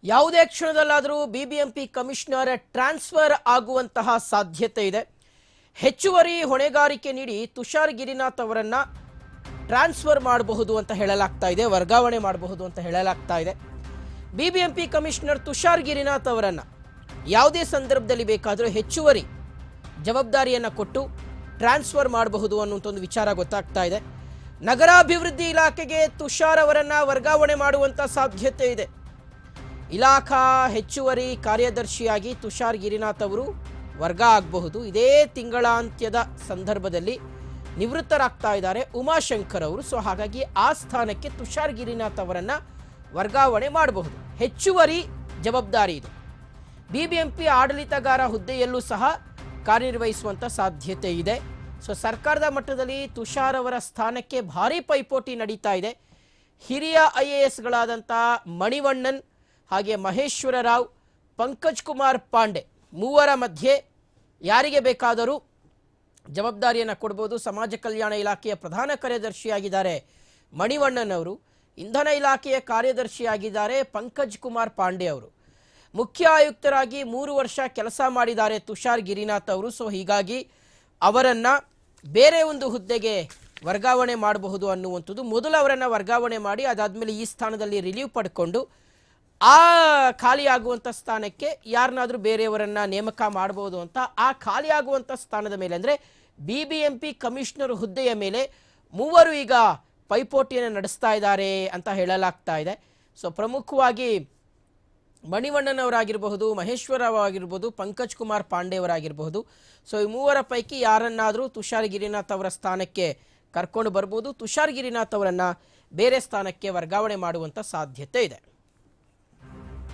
ಯಾವುದೇ ಕ್ಷಣದಲ್ಲಾದರೂ BBMP commissioner transfer ಆಗುವಂತಹ ಸಾಧ್ಯತೆ ಇದೆ. ಹೆಚ್ಚುವರಿ ಹೊಣೆಗಾರಿಕೆ ನೀಡಿ ತುಷಾರ್ ಗಿರಿನಾಥ್ ಅವರನ್ನ ಟ್ರಾನ್ಸ್ಫರ್ ಮಾಡಬಹುದು ಅಂತ ಹೇಳಲಾಗ್ತಾ ಇದೆ, ವರ್ಗಾವಣೆ ಮಾಡಬಹುದು ಅಂತ ಹೇಳಲಾಗ್ತಾ ಇದೆ. ಬಿಬಿಎಂಪಿ ಕಮಿಷನರ್ ತುಷಾರ್ ಗಿರಿನಾಥ್ ಅವರನ್ನ ಯಾವುದೇ ಸಂದರ್ಭದಲ್ಲಿ ಬೇಕಾದರೂ ಹೆಚ್ಚುವರಿ ಜವಾಬ್ದಾರಿಯನ್ನು ಕೊಟ್ಟು ಟ್ರಾನ್ಸ್ಫರ್ ಮಾಡಬಹುದು ಅನ್ನುವಂಥ ಒಂದು ವಿಚಾರ ಗೊತ್ತಾಗ್ತಾ ಇದೆ. ನಗರಾಭಿವೃದ್ಧಿ ಇಲಾಖೆಗೆ ತುಷಾರ್ ಅವರನ್ನ ವರ್ಗಾವಣೆ ಮಾಡುವಂಥ ಸಾಧ್ಯತೆ ಇದೆ. ಇಲಾಖಾ ಹೆಚ್ಚುವರಿ ಕಾರ್ಯದರ್ಶಿಯಾಗಿ ತುಷಾರ್ ಗಿರಿನಾಥ್ ಅವರು ವರ್ಗ ಆಗಬಹುದು. ಇದೇ ತಿಂಗಳಾಂತ್ಯದ ಸಂದರ್ಭದಲ್ಲಿ ನಿವೃತ್ತರಾಗ್ತಾ ಇದ್ದಾರೆ ಉಮಾಶಂಕರ್ ಅವರು. ಸೊ ಹಾಗಾಗಿ ಆ ಸ್ಥಾನಕ್ಕೆ ತುಷಾರ್ ಗಿರಿನಾಥ್ ಅವರನ್ನ ವರ್ಗಾವಣೆ ಮಾಡಬಹುದು. ಹೆಚ್ಚುವರಿ ಜವಾಬ್ದಾರಿ ಇದು. ಬಿಬಿಎಂಪಿ ಆಡಳಿತಗಾರ ಹುದ್ದೆಯಲ್ಲೂ ಸಹ ಕಾರ್ಯನಿರ್ವಹಿಸುವಂಥ ಸಾಧ್ಯತೆ ಇದೆ. ಸೊ ಸರ್ಕಾರದ ಮಟ್ಟದಲ್ಲಿ ತುಷಾರ್ ಅವರ ಸ್ಥಾನಕ್ಕೆ ಭಾರೀ ಪೈಪೋಟಿ ನಡೀತಾ ಇದೆ. ಹಿರಿಯ IASಗಳಾದಂಥ ಮಣಿವಣ್ಣನ್, ಹಾಗೆ ಮಹೇಶ್ವರ ರಾವ್, ಪಂಕಜ್ ಕುಮಾರ್ ಪಾಂಡೆ ಮೂವರ ಮಧ್ಯೆ ಯಾರಿಗೆ ಬೇಕಾದರೂ ಜವಾಬ್ದಾರಿಯನ್ನು ಕೊಡ್ಬೋದು. ಸಮಾಜ ಕಲ್ಯಾಣ ಇಲಾಖೆಯ ಪ್ರಧಾನ ಕಾರ್ಯದರ್ಶಿಯಾಗಿದ್ದಾರೆ ಮಣಿವಣ್ಣನ್ ಅವರು. ಇಂಧನ ಇಲಾಖೆಯ ಕಾರ್ಯದರ್ಶಿಯಾಗಿದ್ದಾರೆ ಪಂಕಜ್ ಕುಮಾರ್ ಪಾಂಡೆ ಅವರು. ಮುಖ್ಯ ಆಯುಕ್ತರಾಗಿ 3 ವರ್ಷ ಕೆಲಸ ಮಾಡಿದ್ದಾರೆ ತುಷಾರ್ ಗಿರಿನಾಥ್ ಅವರು. ಸೊ ಹೀಗಾಗಿ ಅವರನ್ನು ಬೇರೆ ಒಂದು ಹುದ್ದೆಗೆ ವರ್ಗಾವಣೆ ಮಾಡಬಹುದು ಅನ್ನುವಂಥದ್ದು. ಮೊದಲು ಅವರನ್ನು ವರ್ಗಾವಣೆ ಮಾಡಿ ಅದಾದಮೇಲೆ ಈ ಸ್ಥಾನದಲ್ಲಿ ರಿಲೀವ್ ಪಡ್ಕೊಂಡು ಆ ಖಾಲಿಯಾಗುವಂಥ ಸ್ಥಾನಕ್ಕೆ ಯಾರನ್ನಾದರೂ ಬೇರೆಯವರನ್ನ ನೇಮಕ ಮಾಡಬಹುದು ಅಂತ. ಆ ಖಾಲಿಯಾಗುವಂಥ ಸ್ಥಾನದ ಮೇಲೆ ಅಂದರೆ ಬಿಬಿಎಂಪಿ ಕಮಿಷನರ್ ಹುದ್ದೆಯ ಮೇಲೆ ಮೂವರು ಈಗ ಪೈಪೋಟಿಯನ್ನು ನಡೆಸ್ತಾ ಇದ್ದಾರೆ ಅಂತ ಹೇಳಲಾಗ್ತಾ ಇದೆ. ಸೊ ಪ್ರಮುಖವಾಗಿ ಮಣಿವಣ್ಣನ್ ಅವರಾಗಿರಬಹುದು, ಮಹೇಶ್ವರರಾವ್ ಆಗಿರ್ಬೋದು, ಪಂಕಜ್ ಕುಮಾರ್ ಪಾಂಡೆ ಅವರಾಗಿರಬಹುದು. ಸೊ ಈ ಮೂವರ ಪೈಕಿ ಯಾರನ್ನಾದರೂ ತುಷಾರ್ ಗಿರಿನಾಥ್ ಅವರ ಸ್ಥಾನಕ್ಕೆ ಕರ್ಕೊಂಡು ಬರ್ಬೋದು. ತುಷಾರ್ ಗಿರಿನಾಥ್ ಅವರನ್ನು ಬೇರೆ ಸ್ಥಾನಕ್ಕೆ ವರ್ಗಾವಣೆ ಮಾಡುವಂಥ ಸಾಧ್ಯತೆ ಇದೆ.